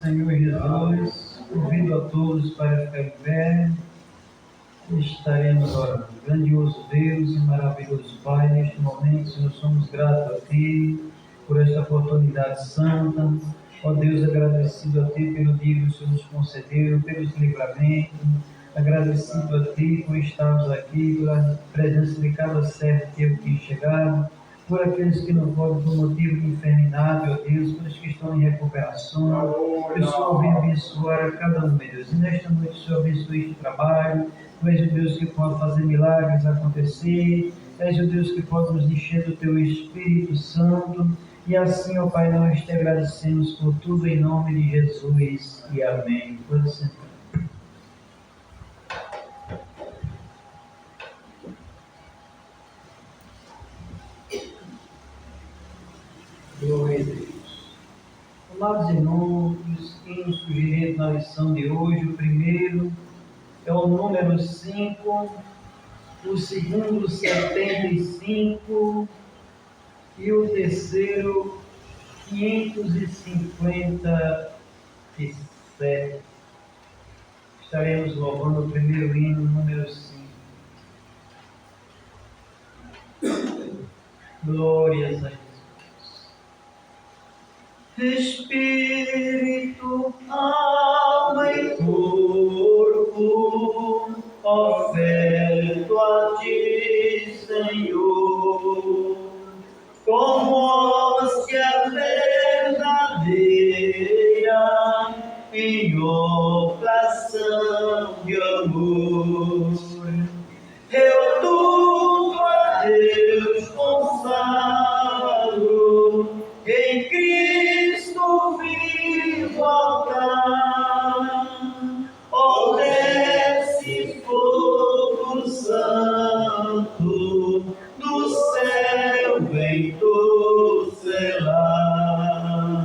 Senhor Jesus, convido a todos para ficar em pé e estaremos orando. Grandioso Deus e maravilhoso Pai, neste momento, Senhor, somos gratos a Ti por esta oportunidade santa. Ó Deus, agradecido a Ti pelo dia que o Senhor nos concedeu, pelos livramentos, agradecido a Ti por estarmos aqui, pela presença de cada servo Teu que chegaram, por aqueles que não podem por motivo de enfermidade, ó Deus, por os que estão em recuperação, que o Senhor venha abençoar a cada um, meu Deus. E nesta noite o Senhor abençoe este trabalho. Tu és o Deus que pode fazer milagres acontecer, és o Deus que pode nos encher do Teu Espírito Santo. E assim, ó Pai, nós te agradecemos por tudo em nome de Jesus e amém. Pode sentar. Glória a Deus. Amados irmãos, hinos sugeridos na lição de hoje, o primeiro é o número 5, o segundo 75 e o terceiro 557. Estaremos louvando o primeiro hino, número 5. Glórias a Jesus. Espírito, alma e corpo, oferto a Ti, Senhor, como hóstia verdadeira, em oblação de amor. Eu tudo a Deus consagro, em Cristo vivo altar. Ó, desce fogo santo, do céu vem tu selar.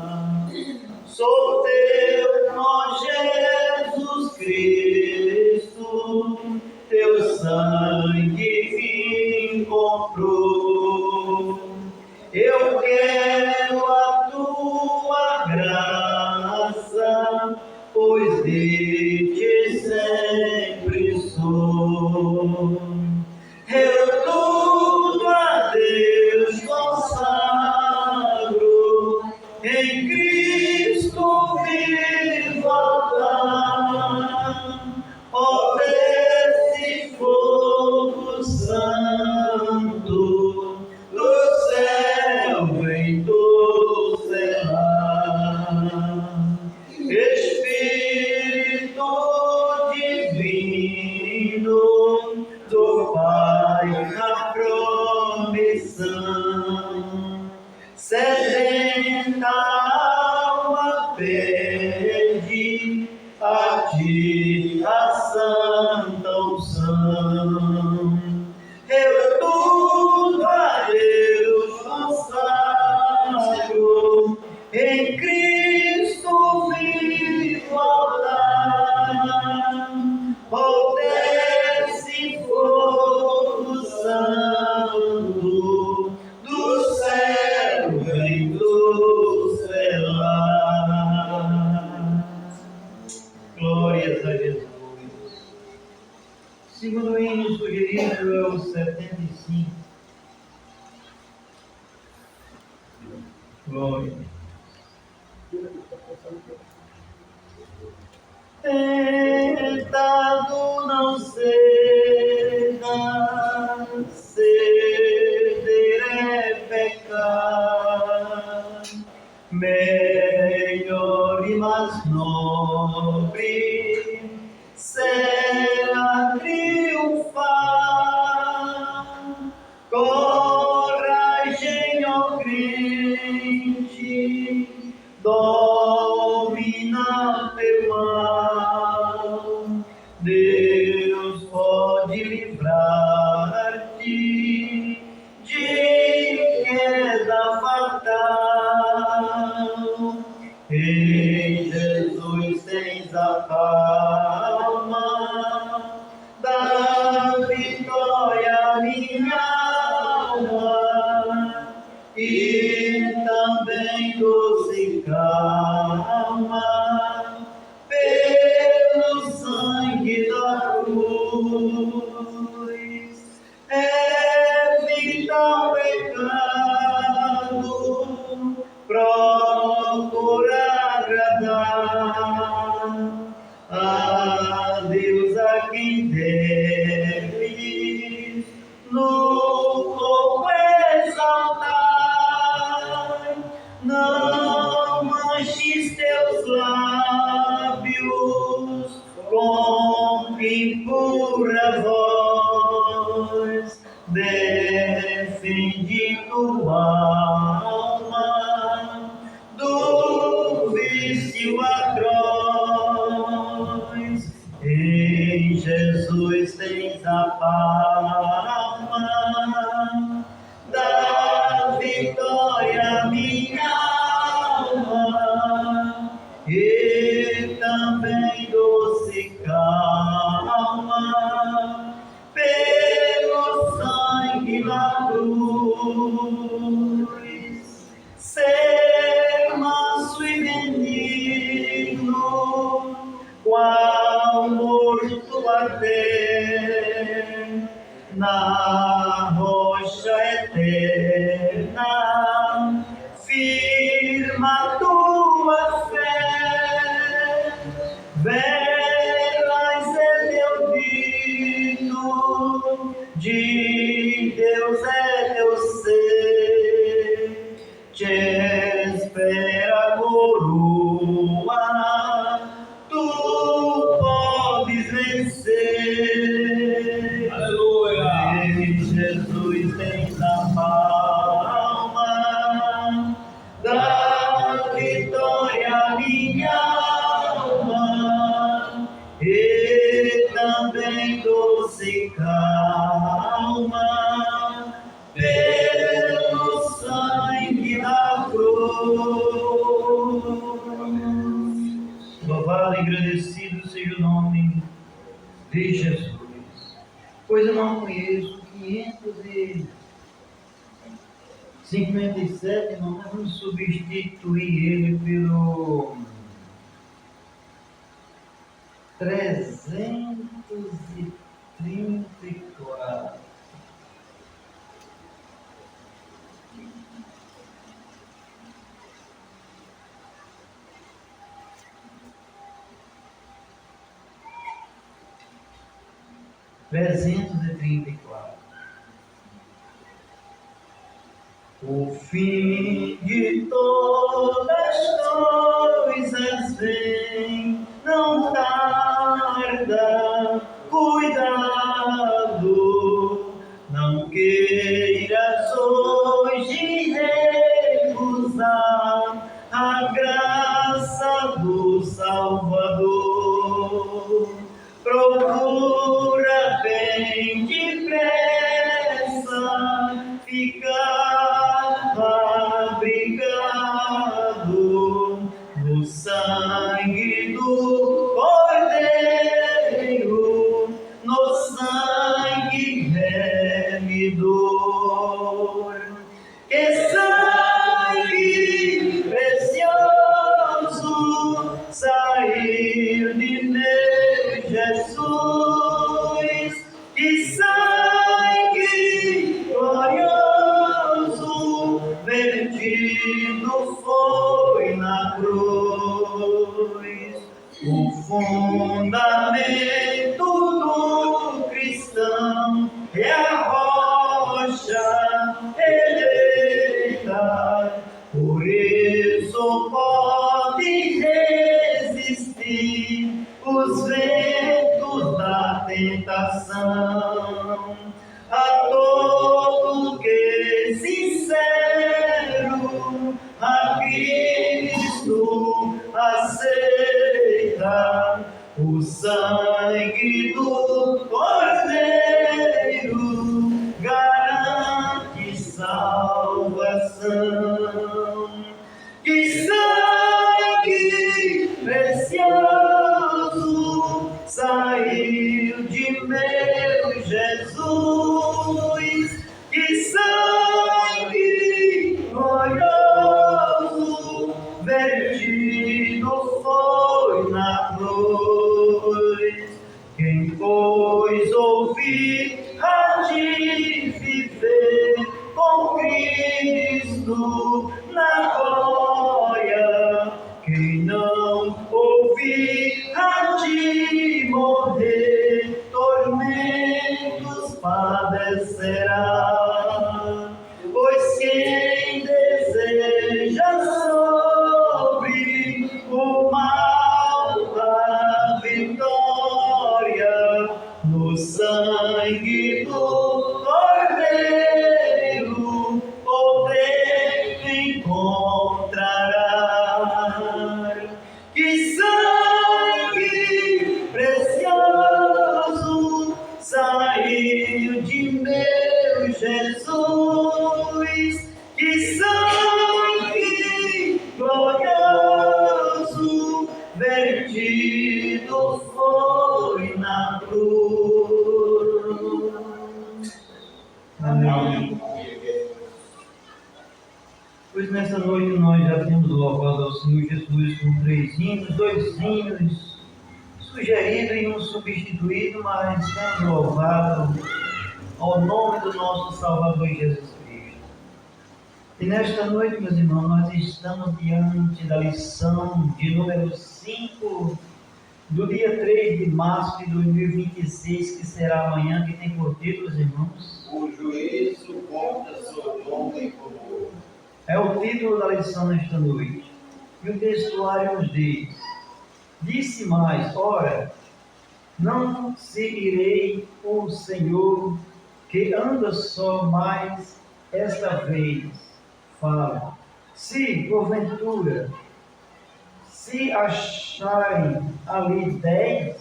Sou teu, ó Jesus Cristo, teu sangue me comprou. Eu quero a tua graça, pois de Ti sempre sou. Eu tudo a Deus consagro, em Cristo vivo altar. Ó, desce fogo santo, do céu vem tu selar. Espírito divino do Pai na promissão, sedenta alma pede a Ti a santa unção. Eu tudo a Deus consagro, em Cristo vivo altar. Ó, desce fogo santo, do céu vem tu selar. Glórias a Jesus. Segundo hino sugerido é o 75. Glória. Tentado não ceda, ceder é pecar. Melhor e mais nobre será triunfar. Coragem, ó crente, domina teu mal. Deus pode livrar-te de queda fatal. Em Jesus tens a calma da vitória, minha alma, e também doce calma agradar a Deus a quem deves no corpo exaltar. Não manches teus lábios com impura voz, defende tua alma do vício atroz. Em Jesus tens a palma da vitória, minha alma, e também doce calma pelo sangue na cruz. Ser manso e benigno, qual morto até na rocha eterna, firma tua fé. Velas é teu dito, de Deus é teu ser, te espera coroa, tu podes vencer. Aleluia! Em Jesus tens a palma da vitória, minha alma, e também doce calma pelo sangue da cruz. Louvado e agradecido seja o nome de Jesus, pois eu não conheço 557, irmão, nós vamos substituir ele pelo 334. O fim de todas coisas vem, não tarda, cuidado, não queiras hoje recusar a graça do Salvador. Procura bem depressa ficar abrigado no sangue do Cordeiro, no sangue remidor. Que sangue precioso saiu de meu Jesus, que sangue glorioso vertido foi na cruz. O fundamento do cristão é a rocha eleita, por isso pode resistir os ventos da tentação. A todo que sincero a Cristo aceita, o sangue do Cordeiro garante salvação. Que sangue precioso saiu de meu Jesus, que sangue glorioso vertido foi na cruz. Quem pois ouvir há de viver com Cristo na glória. Quem não não ouvi a ti morrer, tormentos padecerá. Pois quem deseja sobre o mal a vitória no sangue do Cordeiro poder encontrará. Que sangue precioso saiu de meu Jesus, que sangue glorioso vertido foi na cruz. Amém. Pois nessa noite nós já temos louvado ao Senhor Jesus com 3 hinos, 2 hinos sugerido e um substituído, mas temos louvado ao nome do nosso Salvador Jesus Cristo. E nesta noite, meus irmãos, nós estamos diante da lição de número 5 do dia 3 de março de 2026, que será amanhã, que tem por título, irmãos, o juízo contra Sodoma e Gomorra. É o título da lição nesta noite. E o textuário nos diz: disse mais, ora, não seguirei o Senhor, que anda só, mais esta vez fala. Se, porventura, se acharem ali 10,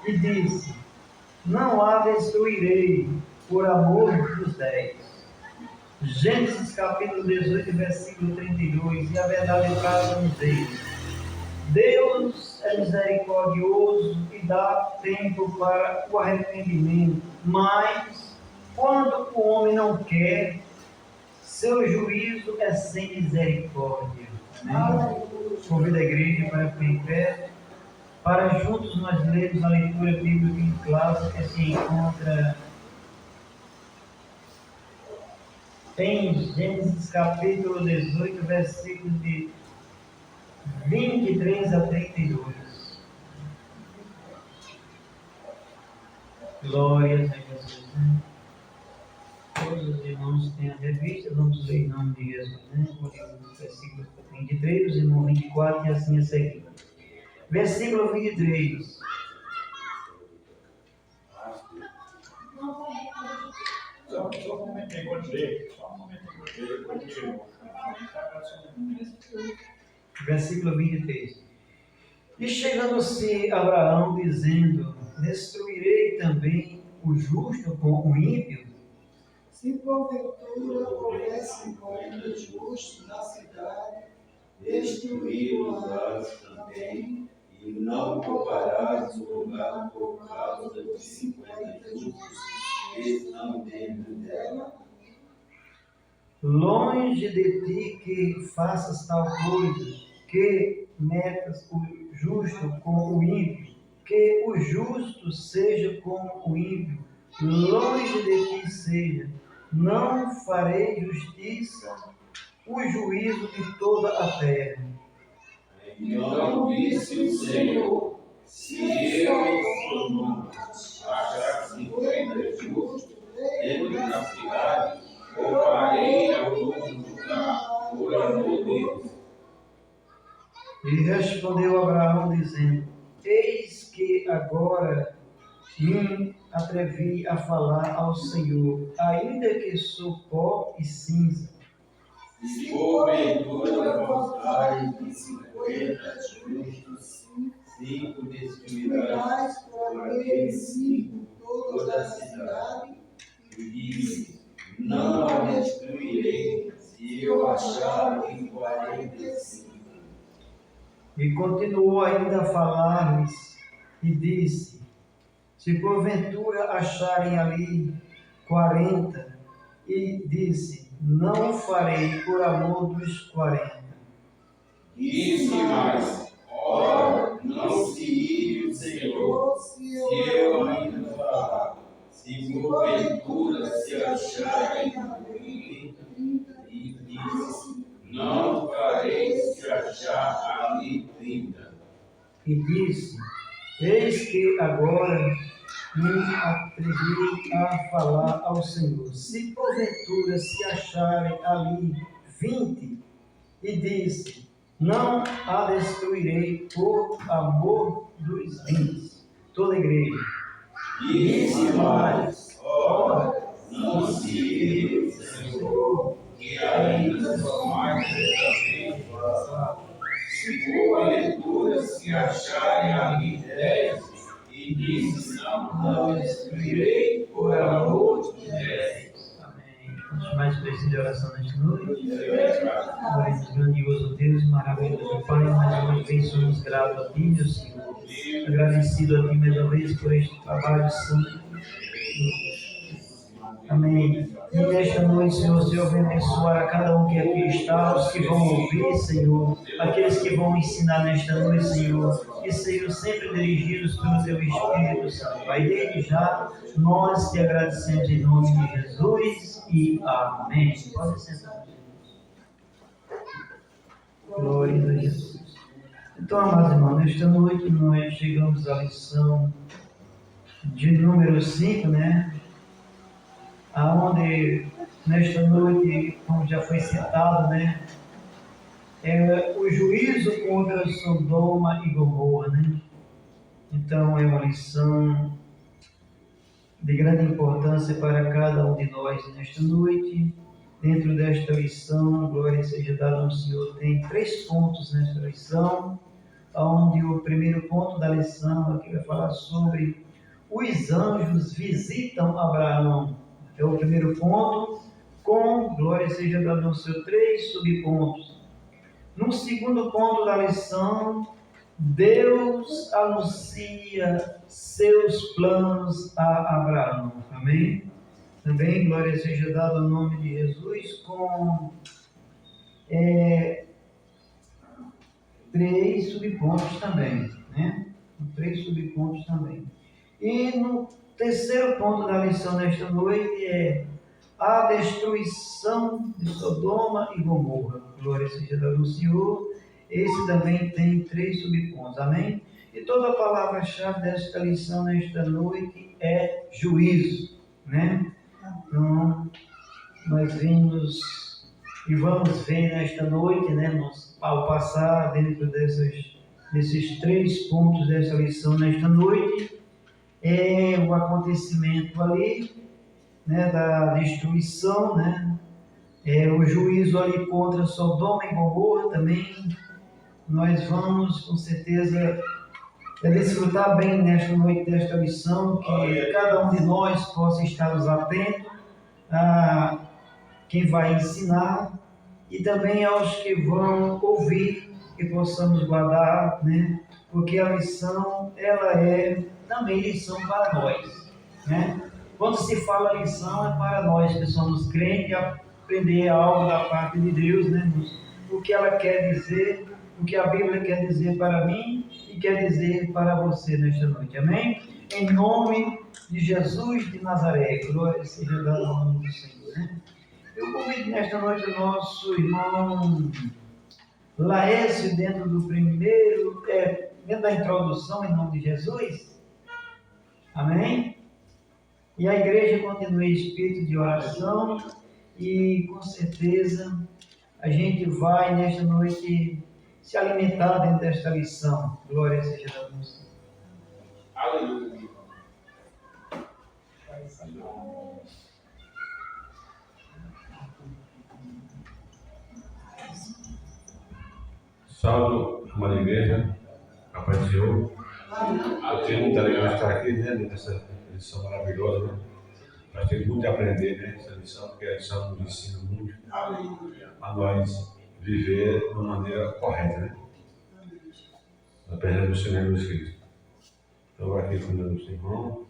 e disse, não a destruirei por amor dos 10. Gênesis capítulo 18, versículo 32, e a verdade prática nos diz: Deus é misericordioso e dá tempo para o arrependimento, mas quando o homem não quer, seu juízo é sem misericórdia. Amém? Convido a igreja para ficar em pé, para juntos nós lermos a leitura bíblica em classe que se encontra em Gênesis capítulo 18, versículos de 23 a 32. Glórias a Jesus. Todos os irmãos têm a revista, vamos ler em nome de Jesus. Versículo 23, os irmãos 24 e assim a seguir. Versículo 23. Só um momentinho, quando ler. Versículo 23. E chegando-se Abraão, dizendo: destruirei também o justo com o ímpio? Se porventura houvesse muito justo na cidade, destruí-lo-ás também, e não pouparás o lugar por causa dos 50 justos que estão dentro dela. Longe de ti que faças tal coisa, que metas o justo com o ímpio, que o justo seja como o ímpio, longe de ti seja, não farei justiça, o juízo de toda a terra. Então disse o Senhor: se eu em Sodoma achar 50 justos dentro da cidade, pouparei a todo lugar por amor deles. E respondeu Abraão, dizendo: eis que agora me atrevi a falar ao Senhor, ainda que sou pó e cinza. Se porventura voltares de 50 justos, 5 destruirás, por aqueles 5 toda a cidade, e disse: não a destruirei, se eu achar em 45. E continuou ainda a falar-lhes, e disse: se porventura acharem ali 40, e disse: não farei por amor dos 40. Disse mais: ora, não se ire o Senhor, se eu ainda falar, se porventura se acharem ali 30, e disse: não farei se achar ali 30. e disse: eis que agora me atrevi a falar ao Senhor. Se porventura se acharem ali 20, e disse: não a destruirei por amor dos 20. Toda a igreja. Disse mais: ora, não se Senhor, que ainda só mais certamente passar. Se porventura se acharem ali 10, e disse: não destruirei por amor dos 10. Amém. Vamos mais preciso de oração nesta noite. Grandioso Deus, maravilhoso Pai, mais uma vez somos gratos a Ti, meu Senhor. Agradecido a Ti mais uma vez por este trabalho santo. Amém. E nesta noite, Senhor venha abençoar a cada um que aqui está, os que vão ouvir, Senhor, aqueles que vão ensinar nesta noite, Senhor, que sejam sempre dirigidos pelo Teu Espírito Santo. Pai, desde já, nós te agradecemos em nome de Jesus e amém. Pode sentar. Glória a Jesus. Então, amados irmãos, nesta noite nós chegamos à lição de número 5, né? Aonde nesta noite, como já foi citado, né, é o juízo contra Sodoma e Gomorra, né? Então é uma lição de grande importância para cada um de nós nesta noite. Dentro desta lição, glória seja dada ao Senhor, tem 3 pontos nesta lição, onde o primeiro ponto da lição aqui vai falar sobre os anjos visitam Abraão. É o primeiro ponto, com, glória seja dada ao Senhor, 3 subpontos. No segundo ponto da lição, Deus anuncia seus planos a Abraão. Amém? Também, glória seja dada ao nome de Jesus, com 3 subpontos também, né? 3 subpontos também. E no terceiro ponto da lição nesta noite é a destruição de Sodoma e Gomorra. Glória seja dada ao Senhor. Esse também tem 3 subpontos. Amém? E toda a palavra-chave desta lição nesta noite é juízo, né? Então, nós vimos e vamos ver nesta noite, né, ao passar dentro desses 3 pontos dessa lição nesta noite, é o acontecimento ali, né, da destruição, né, o juízo ali contra Sodoma e Gomorra também. Nós vamos, com certeza, desfrutar bem nesta noite desta lição, que cada um de nós possa estar atentos a quem vai ensinar e também aos que vão ouvir, que possamos guardar, né? Porque a lição, ela é também lição para nós, né? Quando se fala lição, é para nós que somos crentes, aprender algo da parte de Deus, né? O que ela quer dizer, o que a Bíblia quer dizer para mim e quer dizer para você nesta noite, amém? Em nome de Jesus de Nazaré, glória seja dada ao nome do Senhor, né? Eu convido nesta noite o nosso irmão Laércio, dentro do primeiro, dentro da introdução, em nome de Jesus, amém? E a igreja continua em espírito de oração e com certeza a gente vai nesta noite se alimentar dentro desta lição. Glória seja a Deus. Aleluia. Salve, amada igreja, a paz do Senhor. Eu tenho muita alegria estar aqui, né, nessa lição maravilhosa, né? Nós temos muito a aprender, né, nessa lição, porque a lição nos ensina muito a nós viver de uma maneira correta, né? Na presença do Senhor Jesus Cristo. Então, aqui com o nosso irmão,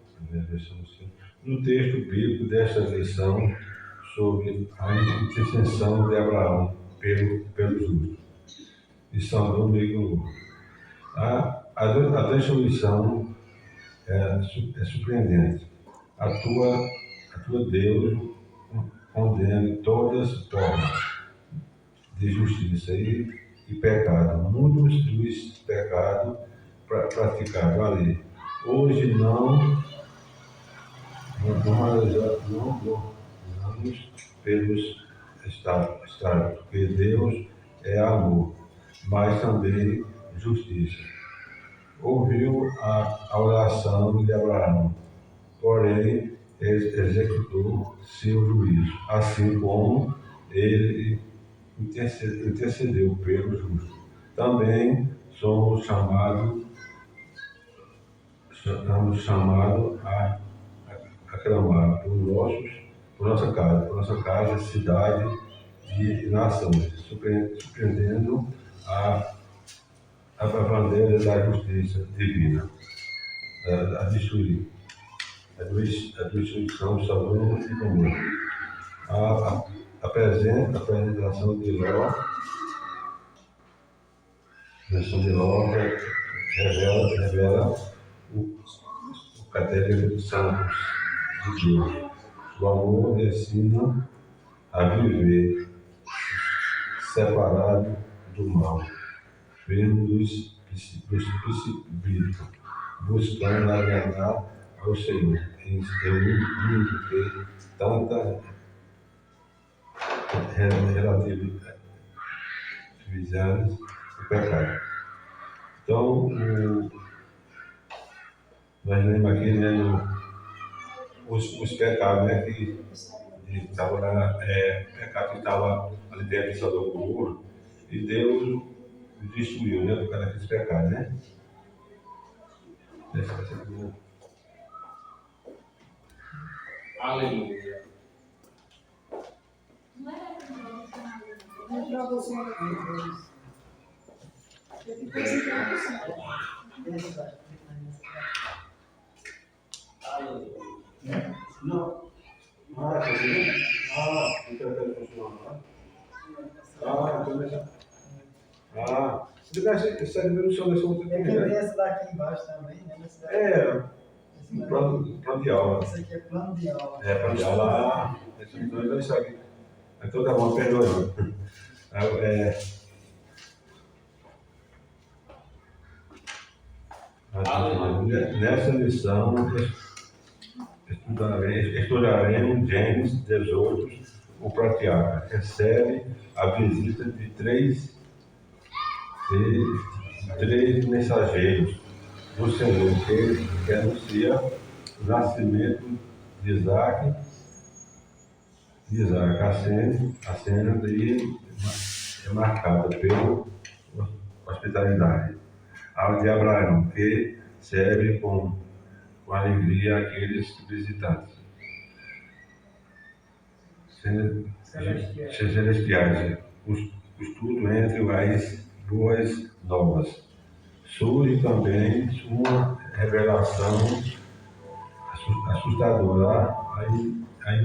no texto bíblico desta lição sobre a intercessão de Abraão pelos justos. De Sodoma e Gomorra. A destruição é surpreendente. A tua Deus condena todas as formas de justiça e pecado. Muitos dos pecados praticado a lei. Hoje não governamos pelos estados, porque Deus é amor, mas também justiça. Ouviu a oração de Abraão, porém executou seu juízo, assim como ele intercedeu pelo justo. Também somos chamados a clamar por nossa casa, cidade e nações, surpreendendo a bandeira da justiça divina, a destruição de Sodoma e Gomorra. A apresentação de Ló revela o caráter dos santos de Deus. O amor ensina a viver separado do mal, firme dos precipícios, buscando agradar ao Senhor, em um mundo que tanta relatividade do pecado. Então, nós lemos aqui, né, os pecados, né, que estavam pecado que estava ali dentro de Sodoma e Gomorra, e Deus destruiu, né, por causa daqueles pecados, né? Aleluia. Não. Se tivesse essa diminuição dessa outra É que aqui, tem essa daqui embaixo também, né? plano de aula. Isso aqui é plano de aula. Plano de aula. Então, isso aqui. Então, tá bom, perdoe. Nessa lição, estudaremos Gênesis 18, o patriarca recebe a visita de três mensageiros do Senhor, que anuncia o nascimento de Isaac. A cena daí é marcada pela hospitalidade. A de Abraão, que serve com alegria aqueles visitantes celestiais. O estudo entre as boas novas. Surge também uma revelação assustadora, a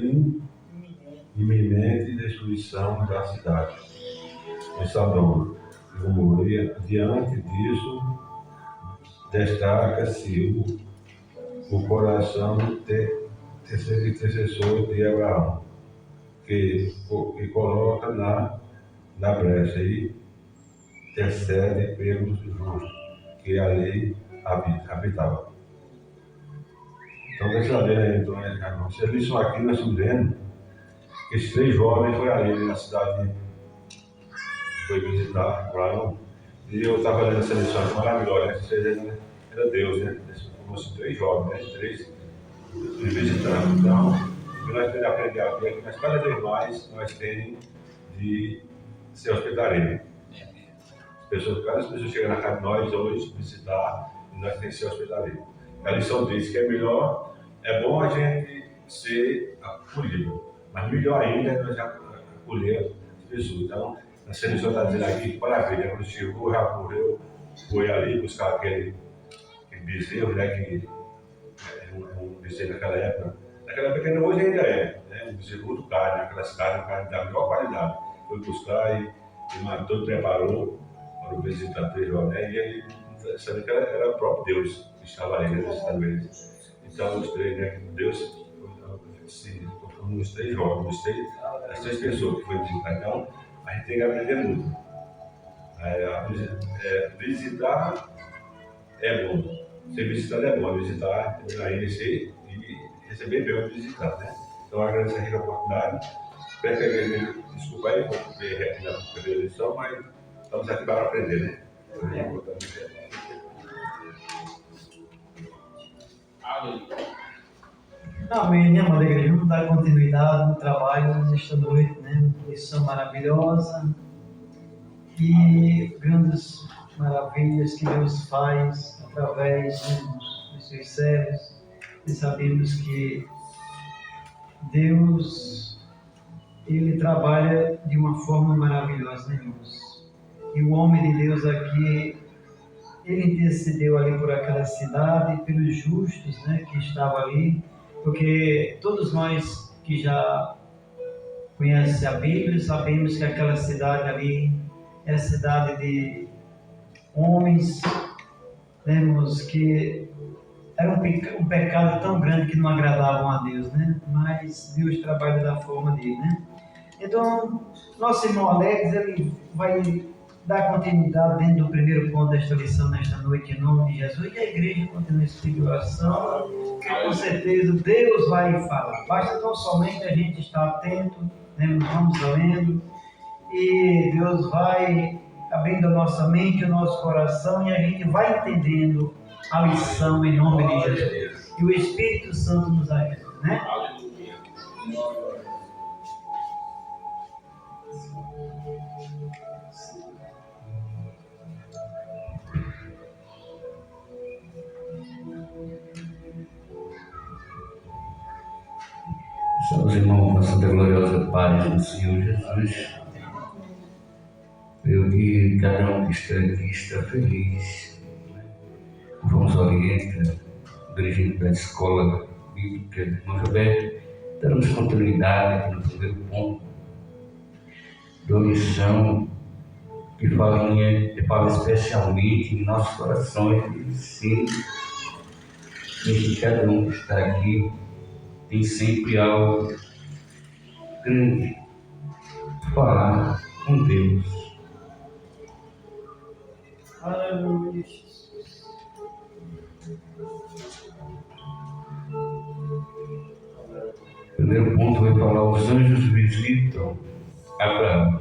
iminente destruição da cidade de Sodoma e Gomorra. Diante disso, destaca-se o coração intercessor de Abraão, que coloca na brecha e intercede pelos justos que ali habitava. Então, deixa eu ver, irmão. Se isso aqui nós estamos vendo, esses três jovens foram ali na cidade, foi visitar Abraão, e eu estava lendo essa lição maravilhosa, né? Era Deus, né? Esses três jovens, né? Três visitando. Então, nós temos que aprender aqui é que nós, cada vez mais nós temos de ser hospitaleiro. Cada pessoa chega na casa de nós hoje, visitar, e nós temos que ser hospitaleiro. A lição diz que é bom a gente ser acolhido, mas melhor ainda é nós acolher as pessoas. Então, a lição está dizendo aqui que maravilha, quando chegou, já correu, foi ali buscar aquele bezerro, né, que é um bezerro naquela época. Naquela época, hoje ainda é, né, um bezerro muito caro, naquela cidade, um carne da melhor qualidade. Foi buscar e matou, preparou para o visitador, né, e ele sabia que era o próprio Deus que estava ali, né, visitando eles. Então, os três, né, Deus se conformou os três jovens, as três pessoas que foram visitar. Então, a gente tem que aprender muito. Visitar é bom. Ser visitado é bom, visitar, ainda ser e receber bem o visitar, né? Então, agradecer aqui a oportunidade. Desculpa aí por ter retirado a primeira lição, mas estamos aqui para aprender, né? Amém, né, amada igreja? Vamos dar continuidade no trabalho nesta noite, né? Lição maravilhosa e grandes maravilhas que Deus faz através, né, dos seus servos. E sabemos que Deus, Ele trabalha de uma forma maravilhosa, né, irmãos? E o homem de Deus aqui, ele intercedeu ali por aquela cidade, pelos justos, né, que estavam ali, porque todos nós que já conhecem a Bíblia, sabemos que aquela cidade ali era cidade de homens, vemos que era um pecado tão grande que não agradavam a Deus, né? Mas Deus trabalha da forma dele, né? Então, nosso irmão Alex, ele vai dar continuidade dentro do primeiro ponto desta lição nesta noite, em nome de Jesus. E a igreja continua esse tipo de oração, que com certeza Deus vai falar. Basta tão somente a gente estar atento, né? Vamos lendo, e Deus vai abrindo a nossa mente, o nosso coração, e a gente vai entendendo a lição em nome de Jesus. E o Espírito Santo nos ajuda, né? Somos irmãos com a Santa Gloriosa Paz do Senhor Jesus. Eu que cada um que está aqui está feliz. Vamos orientar, dirigindo para a escola bíblica de Irmão Roberto, damos continuidade aqui no primeiro ponto da lição que fala especialmente em nossos corações e sim, que cada um que está aqui tem sempre algo grande falar com Deus. Aleluia. O primeiro ponto vai falar: os anjos visitam Abraão.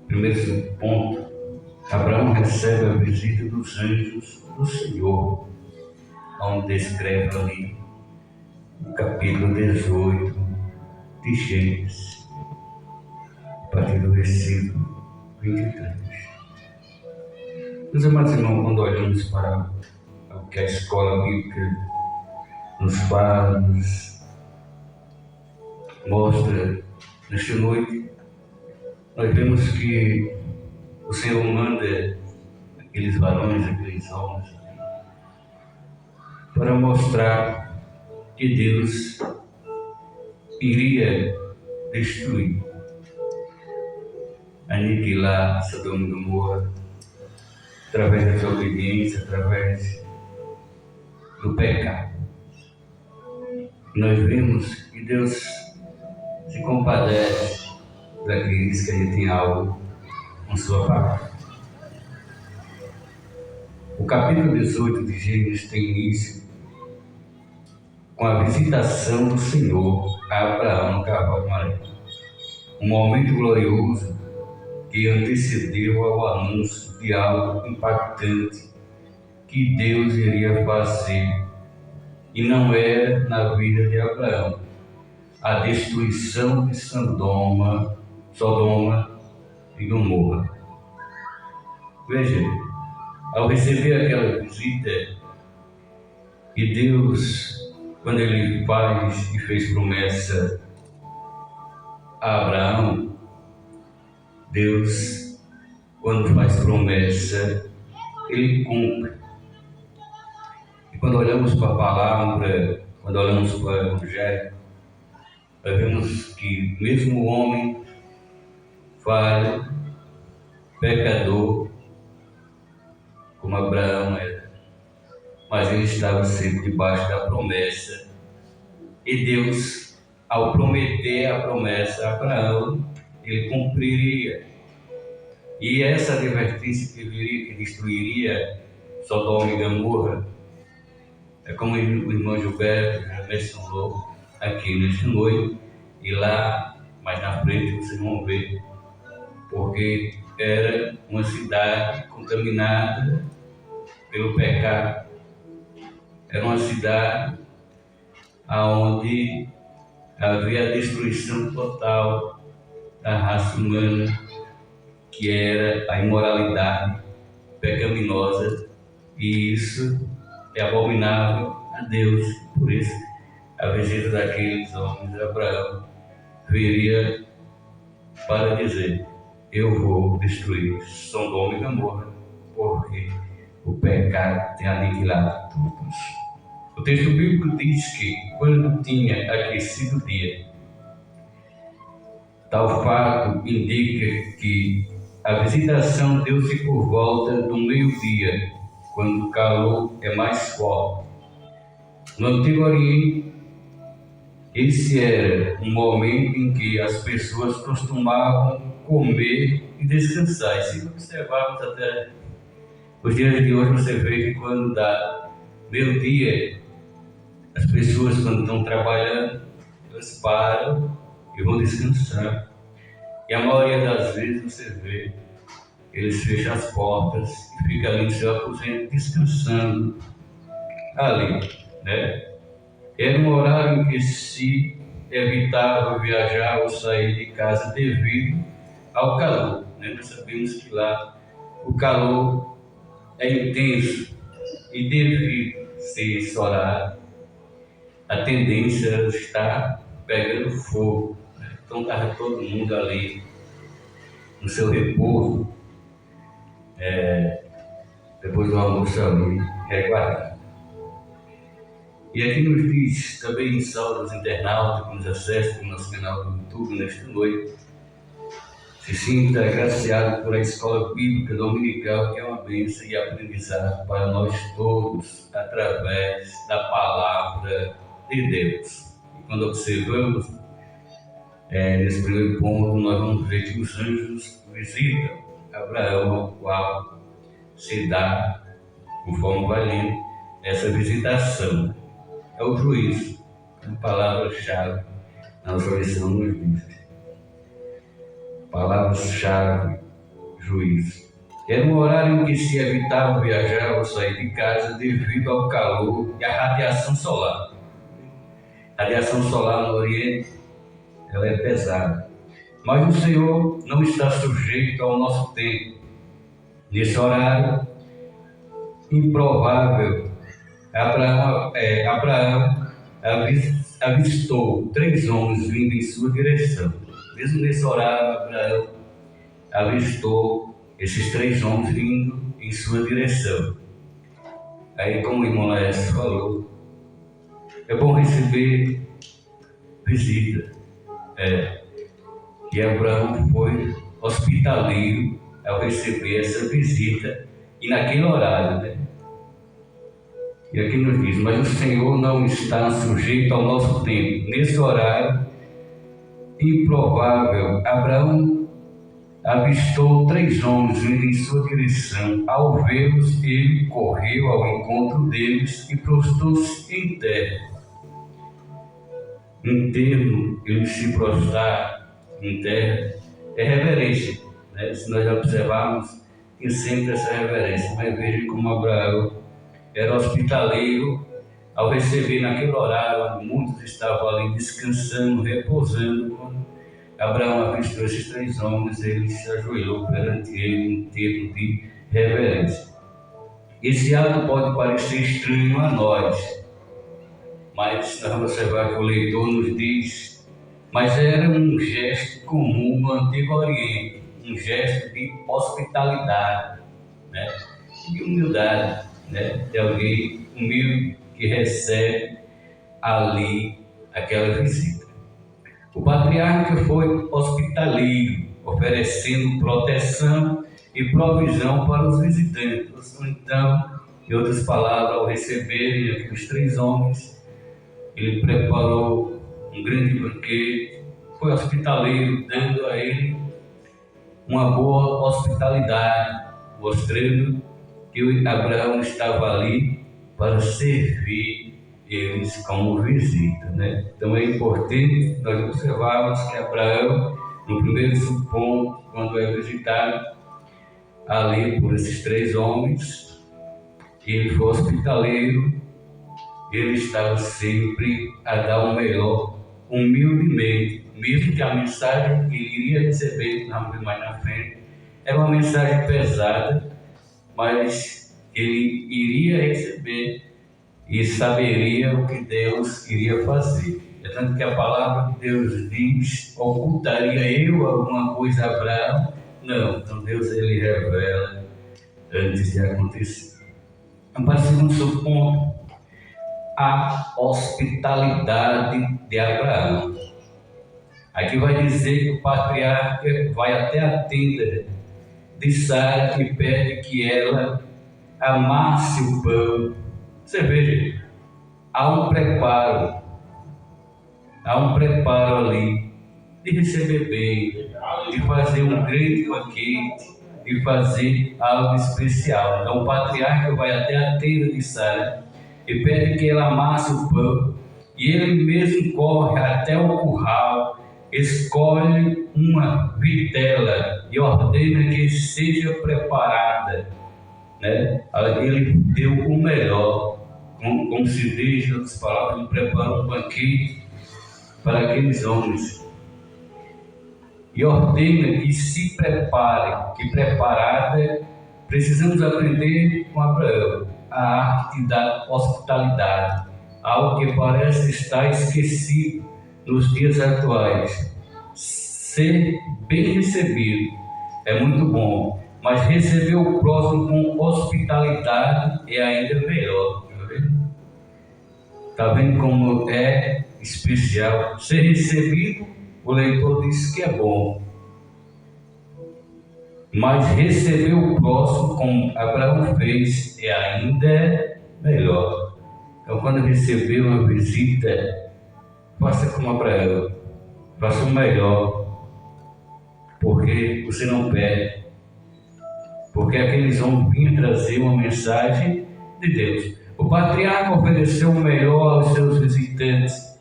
Primeiro ponto: Abraão recebe a visita dos anjos do Senhor, onde descreve ali o capítulo 18 de Gênesis, a partir do versículo 23. Meus amados irmãos, quando olhamos para o que a escola bíblica nos fala, nos mostra nesta noite, nós vemos que o Senhor manda aqueles varões, aqueles homens, para mostrar que Deus iria destruir, aniquilar Sodoma e Gomorra, através da desobediência, através do pecado. Nós vemos que Deus se compadece daqueles que ainda têm algo com sua parte. O capítulo 18 de Gênesis tem início com a visitação do Senhor a Abraão no cavalo amarelo. Um momento glorioso que antecedeu ao anúncio de algo impactante que Deus iria fazer. E não era na vida de Abraão a destruição de Sodoma e Gomorra. Veja, ao receber aquela visita, e Deus, quando Ele faz e fez promessa a Abraão, Deus, quando faz promessa, Ele cumpre. E quando olhamos para a palavra, quando olhamos para o Evangelho, nós vemos que mesmo o homem falho, pecador, como Abraão era, mas ele estava sempre debaixo da promessa. E Deus, ao prometer a promessa a Abraão, ele cumpriria. E essa advertência que viria, que destruiria Sodoma e Gomorra, é como o irmão Gilberto já mencionou aqui neste noite, e lá mais na frente vocês vão ver, porque era uma cidade contaminada pelo pecado, era uma cidade onde havia a destruição total da raça humana, que era a imoralidade pecaminosa, e isso é abominável a Deus. Por isso, a visita daqueles homens, Abraão viria para dizer: eu vou destruir Sodoma e Gomorra, porque o pecado tem aniquilado todos. O texto bíblico diz que, quando tinha aquecido o dia, tal fato indica que a visitação deu-se por volta do meio-dia, quando o calor é mais forte. No Antigo Oriente, esse era um momento em que as pessoas costumavam comer e descansar. E se observarmos até os dias de hoje, você vê que quando dá meio-dia, as pessoas, quando estão trabalhando, elas param e vão descansar. E a maioria das vezes você vê, eles fecham as portas e ficam ali no seu aposento descansando ali, né? Era um horário em que se evitava viajar ou sair de casa devido ao calor, né? Nós sabemos que lá o calor é intenso, e devido a ser esse horário, a tendência era estar pegando fogo, né? Então estava todo mundo ali no seu repouso, depois do almoço ali, resguardado. E aqui nos diz também, em salve aos internautas que nos acessam no nosso canal do YouTube nesta noite: se sinta agraciado por a escola bíblica dominical, que é uma bênção e aprendizado para nós todos, através da palavra de Deus. E quando observamos nesse primeiro ponto, nós vamos ver que os anjos visitam Abraão, ao qual se dá, conforme vai lendo, essa visitação. É o juízo, é uma palavra-chave na nossa lição nos diz. Palavra-chave, juízo. Era um horário em que se evitava viajar ou sair de casa devido ao calor e à radiação solar. A radiação solar no Oriente, ela é pesada. Mas o Senhor não está sujeito ao nosso tempo. Nesse horário improvável, Abraão avistou 3 homens vindo em sua direção. Mesmo nesse horário, Abraão avistou esses 3 homens vindo em sua direção. Aí, como o irmão Laércio falou, é bom receber visita. E Abraão foi hospitaleiro ao receber essa visita, e naquele horário, né? E aqui nos diz: mas o Senhor não está sujeito ao nosso tempo. Nesse horário improvável, Abraão avistou 3 homens vindo em sua direção. Ao vê-los, ele correu ao encontro deles e prostou-se em terra. Em termo, ele se prostrar em terra é reverência, né? Se nós observarmos, tem sempre essa reverência. Mas veja como Abraão era hospitaleiro ao receber naquele horário onde muitos estavam ali descansando, repousando. Quando Abraão avistou esses 3 homens, ele se ajoelhou perante ele em termo de reverência. Esse ato pode parecer estranho a nós, mas nós vamos observar que o leitor nos diz: mas era um gesto comum no Antigo Oriente, um gesto de hospitalidade, né? De humildade, né? De alguém humilde que recebe ali aquela visita. O patriarca foi hospitaleiro, oferecendo proteção e provisão para os visitantes. Então, em outras palavras, ao receberem aqueles 3 homens, ele preparou um grande banquete, foi hospitaleiro, dando a ele uma boa hospitalidade, mostrando que Abraão estava ali para servir eles como visita, né? Então é importante nós observarmos que Abraão, no primeiro ponto, quando é visitado ali por esses 3 homens, ele foi hospitaleiro, ele estava sempre a dar o melhor, humildemente, mesmo que a mensagem que ele iria receber, mais na frente, era uma mensagem pesada, mas ele iria receber e saberia o que Deus iria fazer. É tanto que a palavra de Deus diz: ocultaria eu alguma coisa a Abraão? Não, então Deus ele revela antes de acontecer. Para o segundo ponto, a hospitalidade de Abraão. Aqui vai dizer que o patriarca vai até a tenda de Sara e pede que ela amasse o pão. Você veja, há um preparo ali de receber bem, de fazer um grande banquete, de fazer algo especial. Então o patriarca vai até a tenda de Sara e pede que ela amasse o pão, e ele mesmo corre até o curral, escolhe uma vitela e ordena que seja preparada, né? Ele deu o melhor, como se diz nas palavras, ele preparou um banquete para aqueles homens e ordena que se preparem, que preparada. Precisamos aprender com Abraão a arte da hospitalidade, algo que parece estar esquecido nos dias atuais. Ser bem recebido é muito bom, mas receber o próximo com hospitalidade é ainda melhor. Está vendo como é especial? Ser recebido, o leitor diz que é bom, mas receber o próximo, como Abraão fez, é ainda melhor. Então, quando receber uma visita, faça como Abraão, faça o melhor, porque você não perde, porque aqueles homens vinham trazer uma mensagem de Deus. O patriarca ofereceu o melhor aos seus visitantes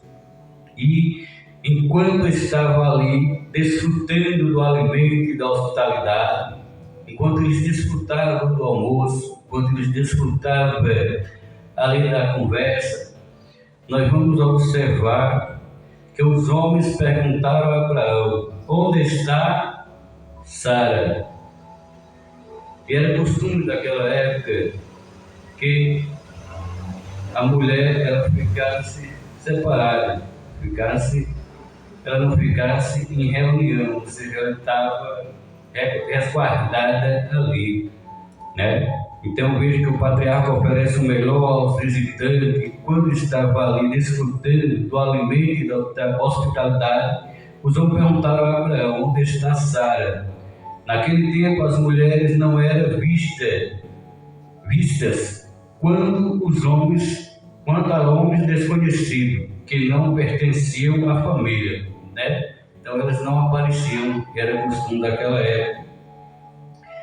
e, enquanto estava ali desfrutando do alimento e da hospitalidade, enquanto eles desfrutavam do almoço, enquanto eles desfrutavam ali da conversa, nós vamos observar que os homens perguntaram a Abraão: onde está Sara? E era costume daquela época que a mulher ela ficasse separada, ela não ficasse em reunião, ou seja, ela estava resguardada ali, né? Então vejo que o patriarca oferece o melhor aos visitantes, e quando estava ali desfrutando do alimento e da hospitalidade, os homens perguntaram a Abraão: onde está Sara? Naquele tempo as mulheres não eram vistas quanto a homens desconhecidos, que não pertenciam à família, né? Então elas não apareciam, era costume daquela época.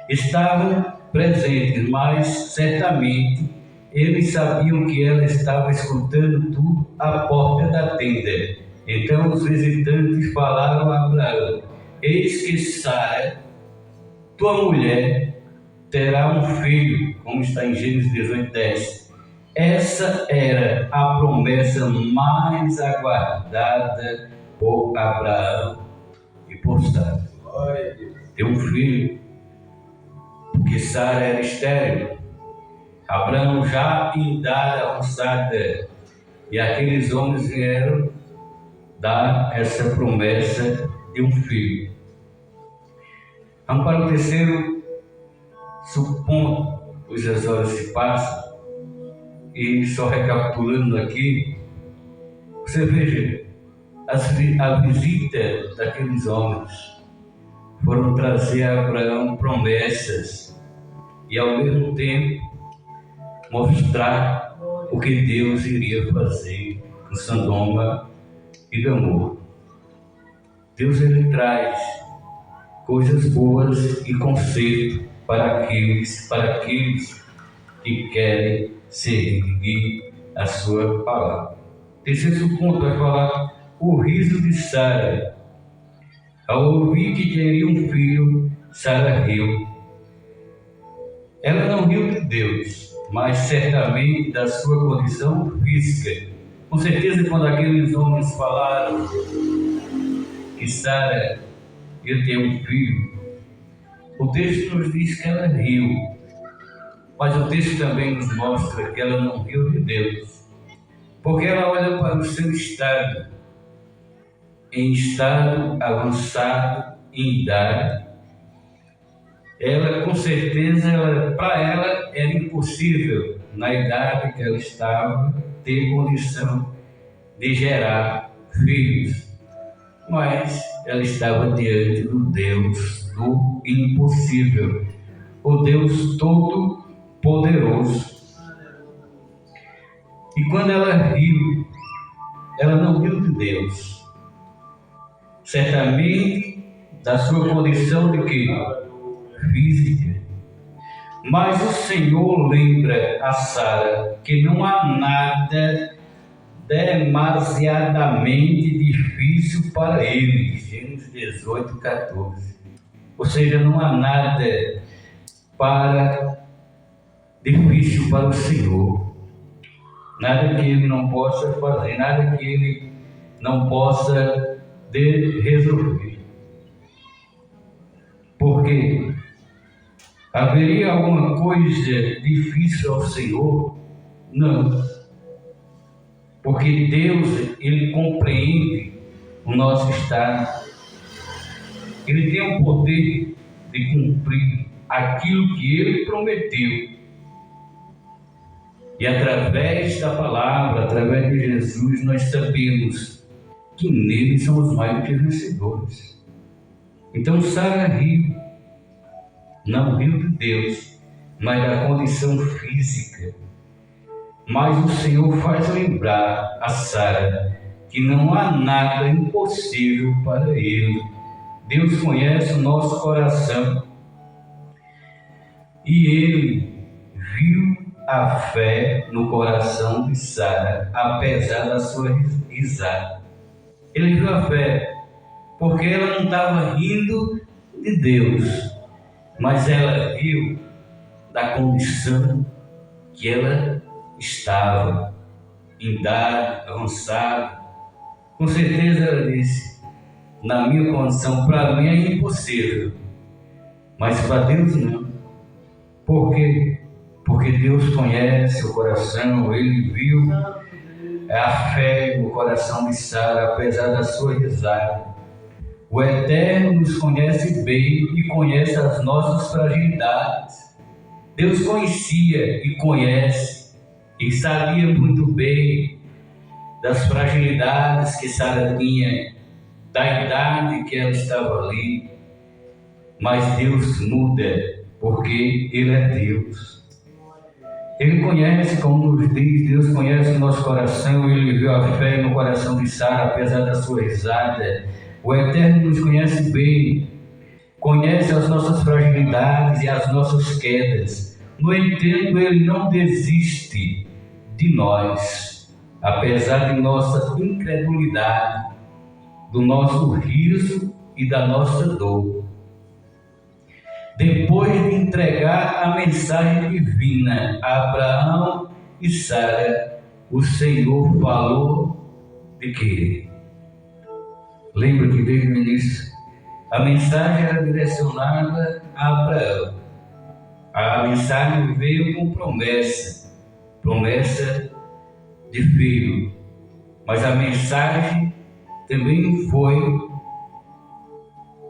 Estavam presentes, mas certamente eles sabiam que ela estava escutando tudo à porta da tenda. Então os visitantes falaram a Abraão: eis que Sara, tua mulher, terá um filho, como está em Gênesis 18:10. Essa era a promessa mais aguardada por Abraão e por Sara. Ter um filho, porque Sara era estéril. Abraão já em idade avançada, e aqueles homens vieram dar essa promessa de um filho. Vamos para o terceiro ponto, pois as horas se passam. E só recapitulando aqui, você veja, a visita daqueles homens foram trazer a Abraão promessas e ao mesmo tempo mostrar o que Deus iria fazer em Sodoma e Gomorra. Deus ele traz coisas boas e conserto para aqueles que querem seguir a sua palavra. Terceiro ponto vai falar o riso de Sara. Ao ouvir que teria um filho, Sara riu. Ela não riu de Deus, mas certamente da sua condição física. Com certeza, quando aqueles homens falaram que Sara ia ter um filho, o texto nos diz que ela riu, mas o texto também nos mostra que ela não riu de Deus, porque ela olha para o seu estado, em estado avançado em idade. Ela, com certeza, para ela era impossível, na idade que ela estava, ter condição de gerar filhos. Mas ela estava diante do Deus do impossível, o Deus Todo-Poderoso. E quando ela riu, ela não riu de Deus, certamente da sua condição de quê? Física. Mas o Senhor lembra a Sara que não há nada demasiadamente difícil para ele. Gênesis 18:14. Ou seja, não há nada difícil para o Senhor. Nada que ele não possa fazer, nada que ele não possa resolver. Porque haveria alguma coisa difícil ao Senhor? Não. Porque Deus, Ele compreende o nosso estado. Ele tem o poder de cumprir aquilo que Ele prometeu. E através da palavra, através de Jesus, nós sabemos que nele somos mais do que vencedores. Então Sara riu, não riu de Deus, mas da condição física. Mas o Senhor faz lembrar a Sara que não há nada impossível para Ele. Deus conhece o nosso coração e Ele viu a fé no coração de Sara, apesar da sua risada. Ele viu a fé, porque ela não estava rindo de Deus, mas ela viu da condição que ela estava, em idade avançada. Com certeza ela disse: na minha condição, para mim é impossível, mas para Deus não. Por quê? Porque Deus conhece o coração. Ele viu a fé no coração de Sara, apesar da sua risada. O Eterno nos conhece bem e conhece as nossas fragilidades. Deus conhecia e conhece e sabia muito bem das fragilidades que Sara tinha, da idade que ela estava ali. Mas Deus muda, porque Ele é Deus. Ele conhece, como nos diz, Deus conhece o nosso coração. Ele viu a fé no coração de Sara, apesar da sua risada. O Eterno nos conhece bem, conhece as nossas fragilidades e as nossas quedas. No entanto, Ele não desiste de nós, apesar de nossa incredulidade, do nosso riso e da nossa dor. Depois de entregar a mensagem divina a Abraão e Sara, o Senhor falou de quê? Lembra que desde o início a mensagem era direcionada a Abraão. A mensagem veio com promessa de filho, mas a mensagem também foi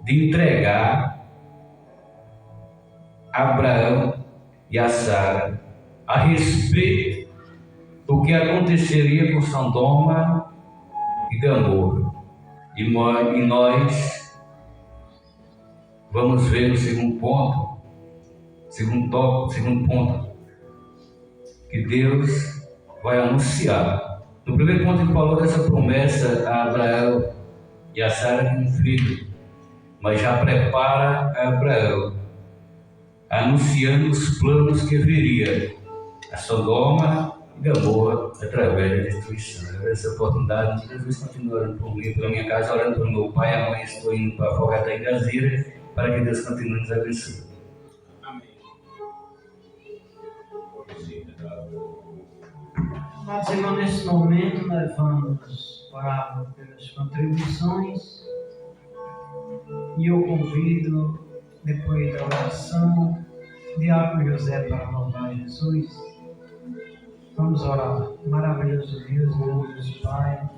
de entregar a Abraão e a Sara a respeito do que aconteceria com Sodoma e Gomorra. E nós vamos ver o segundo ponto, que Deus vai anunciar. No primeiro ponto ele falou dessa promessa a Abraão e a Sara de um filho. mas já prepara Abraão, anunciando os planos que viria a Sodoma e Gomorra através da destruição. Essa oportunidade, Jesus continua orando por mim, pela minha casa, orando pelo meu pai. Amanhã estou indo para a Forreta em Gazira, para que Deus continue nos abençoando. Amados irmãos, nesse momento nós vamos orar pelas contribuições e eu convido, depois da oração, o Diácono José para louvar Jesus. Vamos orar. Maravilhoso Deus, maravilhoso Pai,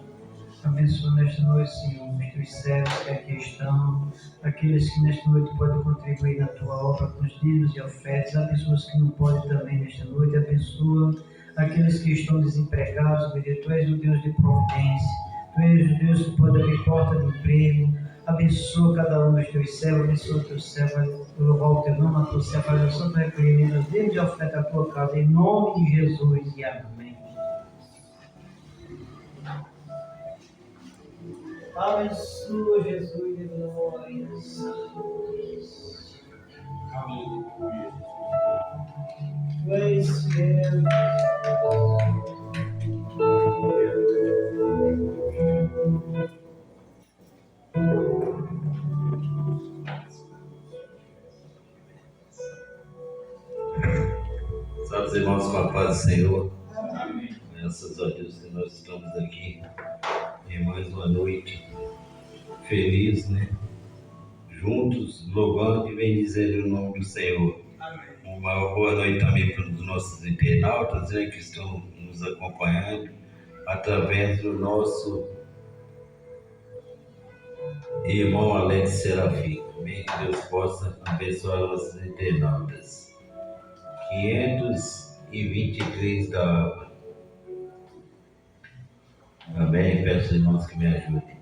abençoa nesta noite, Senhor, os teus servos que aqui estão, aqueles que nesta noite podem contribuir na tua obra com os dízimos e ofertas, abençoa os que não podem também nesta noite, abençoa aqueles que estão desempregados, meu Deus, tu és o Deus de providência, tu és o Deus que pode abrir porta de emprego, abençoa cada um dos teus servos, abençoa o teu servo, louvar o teu nome, a tua serva, abençoa o teu recolhimento, os dízimos e ofertas à tua casa, em nome de Jesus e amém. Abençoa Jesus de glórias. Tu és fiel. Salve os irmãos com a paz do Senhor. Amém. Graças a Deus que nós estamos aqui em mais uma noite feliz, né? Juntos, louvando e bendizendo o nome do Senhor. Amém. Uma boa noite também para os nossos internautas, né, que estão nos acompanhando através do nosso irmão Alex Serafim. Amém. Que Deus possa abençoar nossos internautas. 523 da água. Amém. Peço, irmãos, que me ajudem.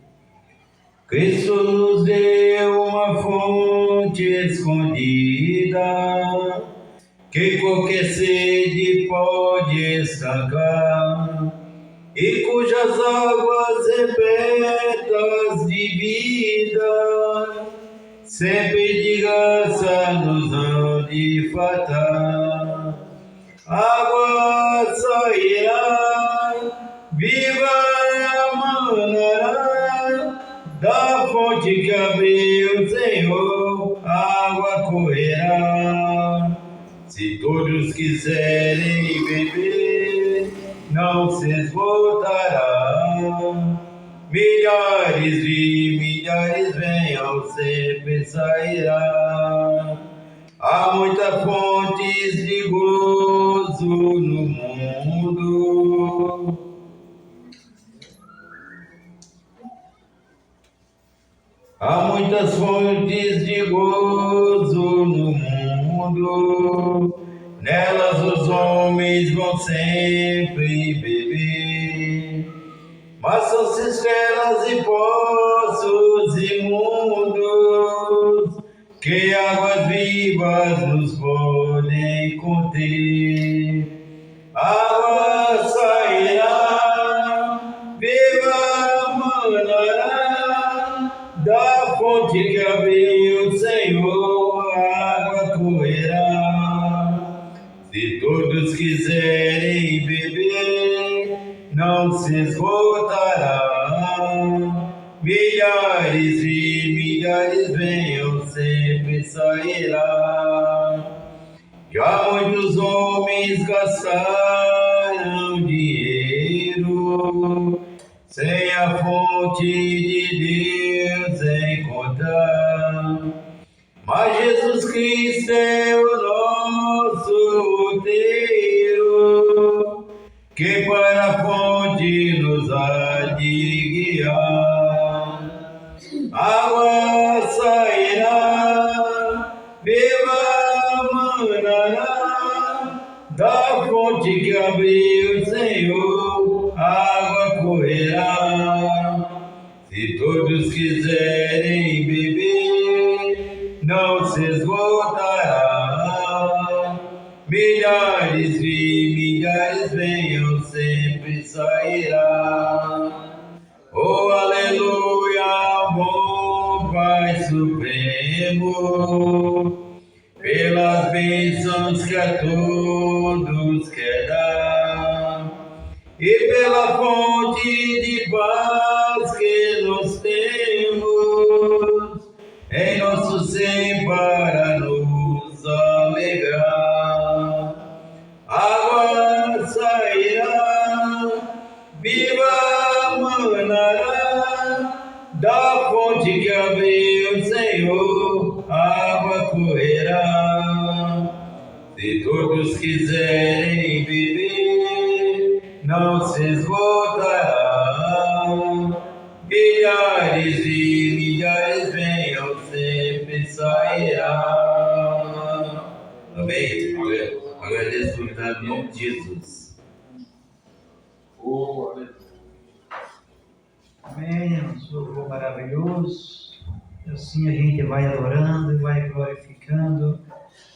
Cristo nos deu uma fonte escondida, que qualquer sede pode estancar, e cujas águas repletas de vida, sempre de graça nos hão de fartar. Água sairá, viva manará, da fonte que abriu o Senhor, água correrá. Se todos quiserem beber, não se esgotará. Milhares de milhares venham, sempre sairá. Há muitas fontes de gozo no mundo. Há muitas fontes de gozo no mundo, nelas os homens vão sempre beber. Mas são cisternas e poços imundos, que águas vivas nos podem conter. Água sairá, viva manará, da fonte que abriu o Senhor, água correrá. Se todos quiserem beber, não se esgotará. Milhares e milhares venham, sempre sairá. Já muitos homens gastaram dinheiro, sem a fonte de Deus encontrar. Mas Jesus Cristo é o nosso roteiro, que para a fonte nos há de guiar. Água sairá, viva manará, da fonte que abriu o Senhor, água correrá. Se todos quiserem beber, não se esgotará. Milhares e milhares venham, sempre sairá. Oh, aleluia, bom Pai Supremo. todos quer dar, e pela fonte de paz que nós temos em nosso ser para nos alegrar. Água sairá, viva manará, da fonte que abriu o Senhor, água correrá. Se todos quiserem beber, não se esgotará. Milhares e milhares venham, sempre sairá. Amém? Agradeço em nome de Jesus. Amém, nosso louvor maravilhoso. E assim a gente vai adorando e vai glorificando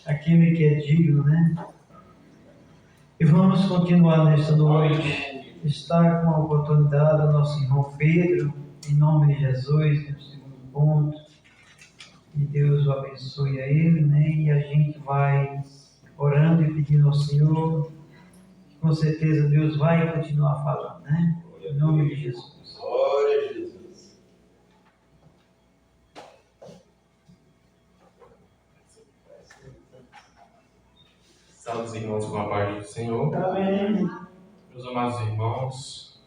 aquele que é digno, né? E vamos continuar nesta noite. Está com a oportunidade o nosso irmão Pedro, em nome de Jesus, no segundo ponto. E Deus o abençoe a ele, né? E a gente vai orando e pedindo ao Senhor, que com certeza Deus vai continuar falando, né? Em nome de Jesus. Glória a Jesus. Salve os irmãos com a paz do Senhor. Amém. Meus amados irmãos,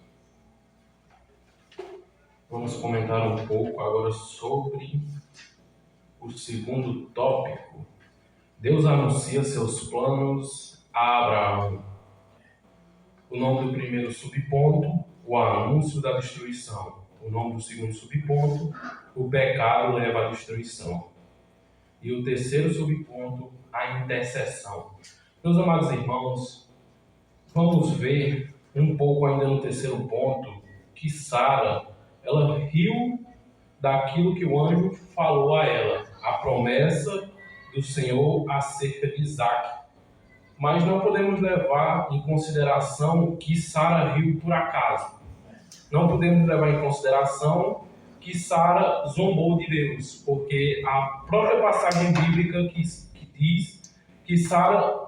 vamos comentar um pouco agora sobre o segundo tópico. Deus anuncia seus planos a Abraão. O nome do primeiro subponto, o anúncio da destruição. O nome do segundo subponto, o pecado leva à destruição. E o terceiro subponto, a intercessão. Meus amados irmãos, vamos ver um pouco ainda no terceiro ponto que Sara, ela riu daquilo que o anjo falou a ela, a promessa do Senhor acerca de Isaac. Mas não podemos levar em consideração que Sara riu por acaso. Não podemos levar em consideração que Sara zombou de Deus, porque a própria passagem bíblica que diz que Sara,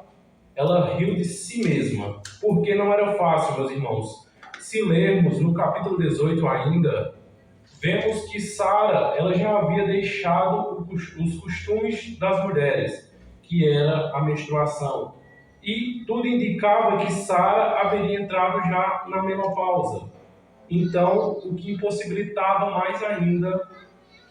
ela riu de si mesma, porque não era fácil, meus irmãos. Se lermos no capítulo 18 ainda, vemos que Sara, ela já havia deixado os costumes das mulheres, que era a menstruação. E tudo indicava que Sara haveria entrado já na menopausa. Então, o que impossibilitava mais ainda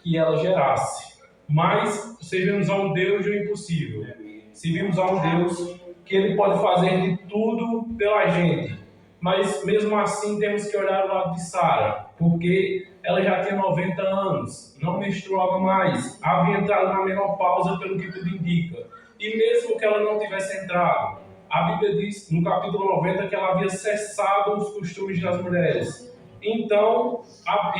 que ela gerasse. Mas servimos a um Deus do impossível. Servimos a um Deus que Ele pode fazer de tudo pela gente. Mas mesmo assim temos que olhar o lado de Sara, porque ela já tinha 90 anos, não menstruava mais, havia entrado na menopausa pelo que tudo indica. E mesmo que ela não tivesse entrado, a Bíblia diz no capítulo 90 que ela havia cessado os costumes das mulheres. Então,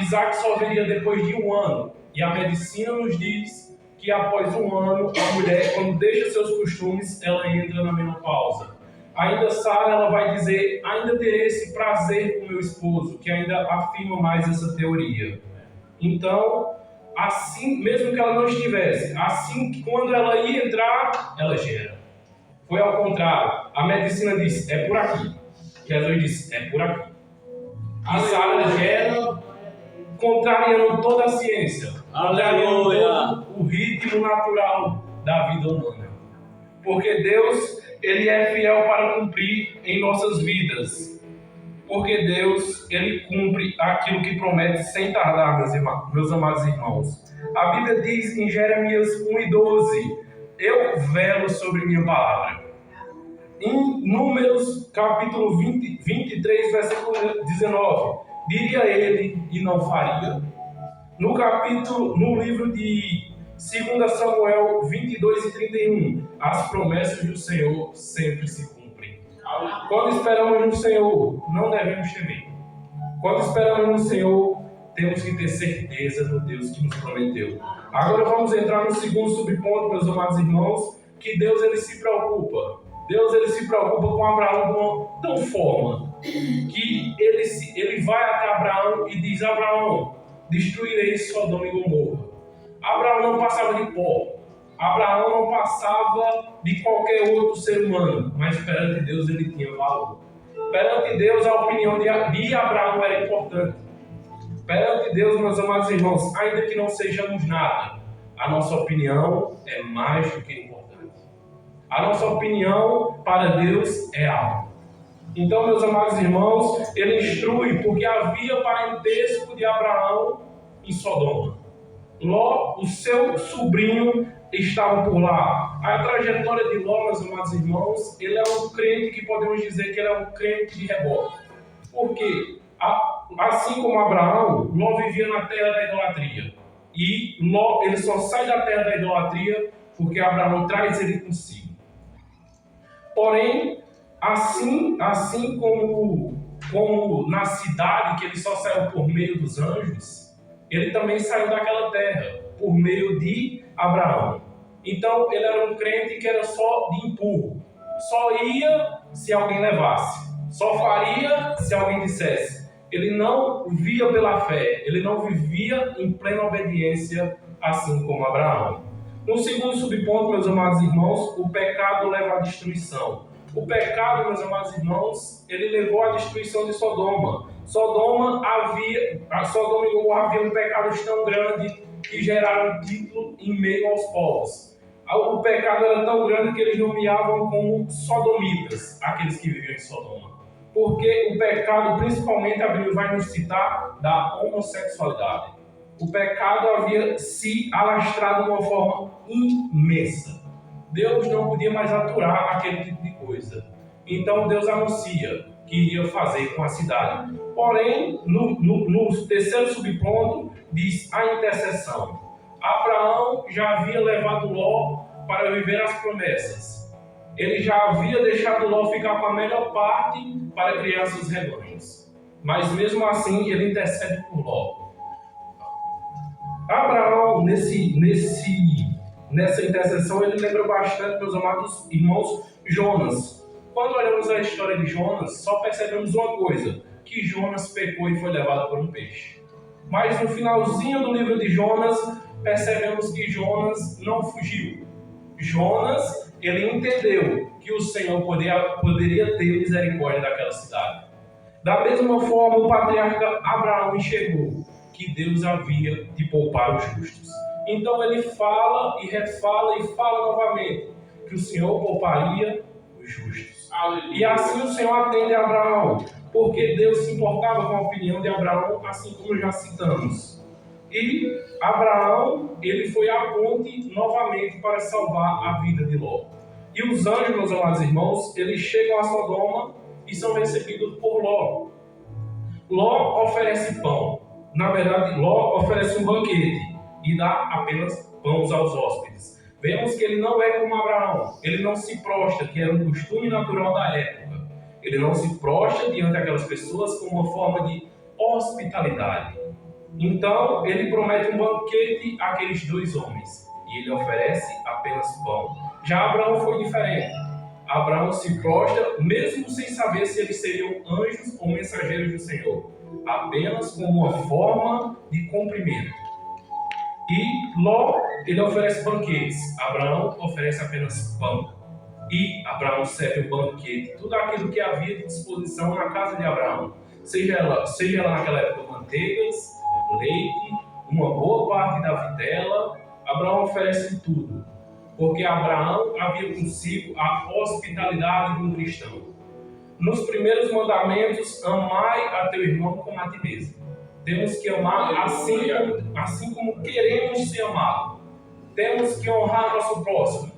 Isaac só viria depois de 1 ano. E a medicina nos diz que após 1 ano, a mulher, quando deixa seus costumes, ela entra na menopausa. Ainda Sara, ela vai dizer, ainda terei esse prazer com meu esposo, que ainda afirma mais essa teoria. Então, assim, mesmo que ela não estivesse, assim que quando ela ia entrar, ela gera. Foi ao contrário. A medicina diz, é por aqui. Jesus disse, é por aqui. E Sara gera, contrariando toda a ciência, contrariando todo o ritmo natural da vida humana. Porque Deus, Ele é fiel para cumprir em nossas vidas. Porque Deus, Ele cumpre aquilo que promete sem tardar, meus amados irmãos. A Bíblia diz em Jeremias 1:12, eu velo sobre minha palavra. Em Números, capítulo 23, versículo 19, diria ele e não faria. No livro de 2 Samuel 22:31, as promessas do Senhor sempre se cumprem. Quando esperamos no Senhor, não devemos temer. Quando esperamos no Senhor, temos que ter certeza no Deus que nos prometeu. Agora vamos entrar no segundo subponto, meus amados irmãos, que Deus, Ele se preocupa. Deus, Ele se preocupa com Abraão de uma forma que ele vai até Abraão e diz, Abraão, destruirei Sodoma e Gomorra. Abraão não passava de pó. Abraão não passava de qualquer outro ser humano, mas perante Deus ele tinha valor. Perante Deus a opinião de Abraão era importante. Perante Deus, meus amados irmãos, ainda que não sejamos nada, a nossa opinião é mais do que importante. A nossa opinião para Deus é algo. Então, meus amados irmãos, ele instrui porque havia parentesco de Abraão em Sodoma. Ló, o seu sobrinho, estava por lá. A trajetória de Ló, meus amados irmãos, ele é um crente que podemos dizer que ele é um crente de rebote. Por quê? Assim como Abraão, Ló vivia na terra da idolatria. E Ló, ele só sai da terra da idolatria porque Abraão traz ele consigo. Porém, assim como na cidade, que ele só saiu por meio dos anjos, ele também saiu daquela terra por meio de Abraão. Então, ele era um crente que era só de empurro. Só ia se alguém levasse. Só faria se alguém dissesse. Ele não via pela fé. Ele não vivia em plena obediência, assim como Abraão. No segundo subponto, meus amados irmãos, o pecado leva à destruição. O pecado, meus amados irmãos, ele levou à destruição de Sodoma. Sodoma e Gomorra havia um pecado tão grande que geraram título em meio aos povos. O pecado era tão grande que eles nomeavam como sodomitas, aqueles que viviam em Sodoma. Porque o pecado, principalmente, a Bíblia vai nos citar da homossexualidade. O pecado havia se alastrado de uma forma imensa. Deus não podia mais aturar aquele tipo de coisa. Então Deus anuncia que iria fazer com a cidade. Porém, no terceiro subponto, diz a intercessão. Abraão já havia levado Ló para viver as promessas. Ele já havia deixado Ló ficar com a melhor parte para criar seus rebanhos. Mas mesmo assim, ele intercede por Ló. Abraão, nessa intercessão, ele lembra bastante, meus amados irmãos, Jonas. Quando olhamos a história de Jonas, só percebemos uma coisa, que Jonas pecou e foi levado por um peixe. Mas no finalzinho do livro de Jonas, percebemos que Jonas não fugiu. Jonas, ele entendeu que o Senhor poderia ter misericórdia daquela cidade. Da mesma forma, o patriarca Abraão enxergou que Deus havia de poupar os justos. Então ele fala e refala e fala novamente que o Senhor pouparia os justos. E assim o Senhor atende a Abraão, porque Deus se importava com a opinião de Abraão, assim como já citamos. E Abraão, ele foi à ponte novamente para salvar a vida de Ló. E os anjos, meus amados irmãos, eles chegam a Sodoma e são recebidos por Ló. Ló oferece pão. Na verdade, Ló oferece um banquete e dá apenas pães aos hóspedes. Vemos que ele não é como Abraão. Ele não se prostra, que era um costume natural da época. Ele não se prostra diante daquelas pessoas como uma forma de hospitalidade. Então, ele promete um banquete àqueles dois homens. E ele oferece apenas pão. Já Abraão foi diferente. Abraão se prostra, mesmo sem saber se eles seriam anjos ou mensageiros do Senhor. Apenas como uma forma de cumprimento. E Ló, ele oferece banquetes. Abraão oferece apenas pão. E Abraão serve o banquete. Tudo aquilo que havia de disposição na casa de Abraão. Seja ela naquela época manteigas, leite, uma boa parte da vitela. Abraão oferece tudo. Porque Abraão havia consigo a hospitalidade de um cristão. Nos primeiros mandamentos, amai a teu irmão como a ti mesmo. Temos que amar assim como queremos ser amados. Temos que honrar nosso próximo.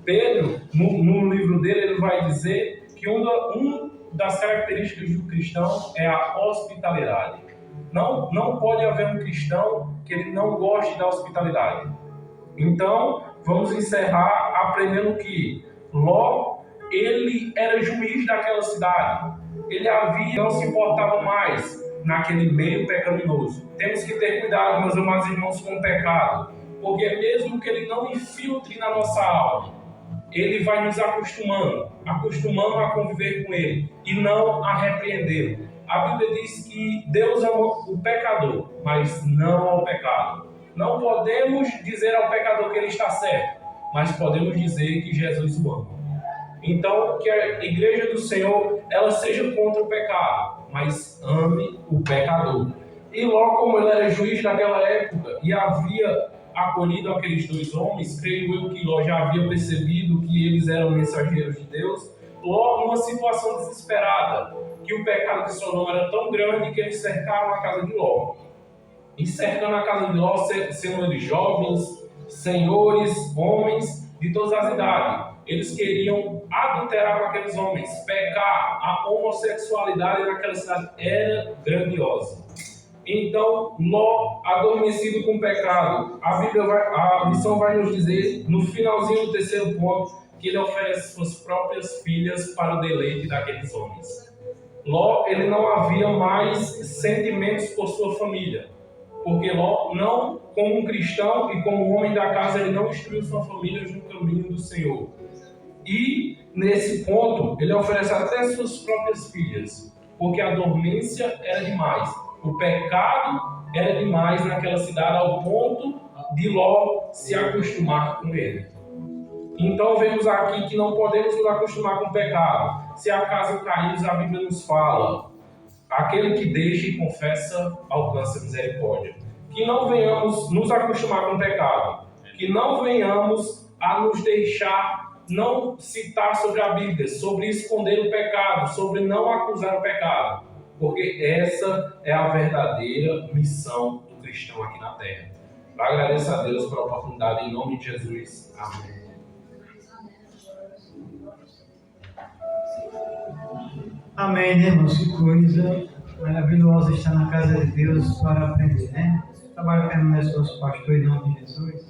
Pedro, no livro dele, ele vai dizer que uma das características do cristão é a hospitalidade. Não pode haver um cristão que ele não goste da hospitalidade. Então, vamos encerrar aprendendo que Ló, ele era juiz daquela cidade. Ele não se importava mais naquele meio pecaminoso. Temos que ter cuidado, meus amados irmãos, com o pecado. Porque mesmo que ele não infiltre na nossa alma, ele vai nos acostumando a conviver com ele e não a repreendê-lo. A Bíblia diz que Deus ama o pecador, mas não ao pecado. Não podemos dizer ao pecador que ele está certo, mas podemos dizer que Jesus o ama. Então, que a igreja do Senhor, ela seja contra o pecado, mas ame o pecador. E Ló, como ele era juiz naquela época e havia acolhido aqueles dois homens, creio eu que Ló já havia percebido que eles eram mensageiros de Deus. Ló, numa situação desesperada, que o pecado de Sodoma era tão grande que eles cercaram a casa de Ló. E cercando a casa de Ló, sendo eles jovens, senhores, homens de todas as idades. Eles queriam adulterar com aqueles homens, pecar. A homossexualidade naquela cidade era grandiosa. Então, Ló, adormecido com o pecado, a lição vai nos dizer, no finalzinho do terceiro ponto, que ele oferece suas próprias filhas para o deleite daqueles homens. Ló, ele não havia mais sentimentos por sua família, porque Ló, não como um cristão e como homem da casa, ele não instruiu sua família no caminho do Senhor. E, nesse ponto, ele oferece até suas próprias filhas, porque a dormência era demais. O pecado era demais naquela cidade, ao ponto de Ló se acostumar com ele. Então, vemos aqui que não podemos nos acostumar com o pecado. Se acaso caímos, a Bíblia nos fala: aquele que deixa e confessa alcança misericórdia. Que não venhamos nos acostumar com o pecado. Que não venhamos a nos deixar não citar sobre a Bíblia, sobre esconder o pecado, sobre não acusar o pecado. Porque essa é a verdadeira missão do cristão aqui na Terra. Eu agradeço a Deus pela oportunidade, em nome de Jesus. Amém. Amém, né, irmãos? Que coisa maravilhosa estar na casa de Deus para aprender, né? Trabalho permanece nosso pastor em nome de Jesus.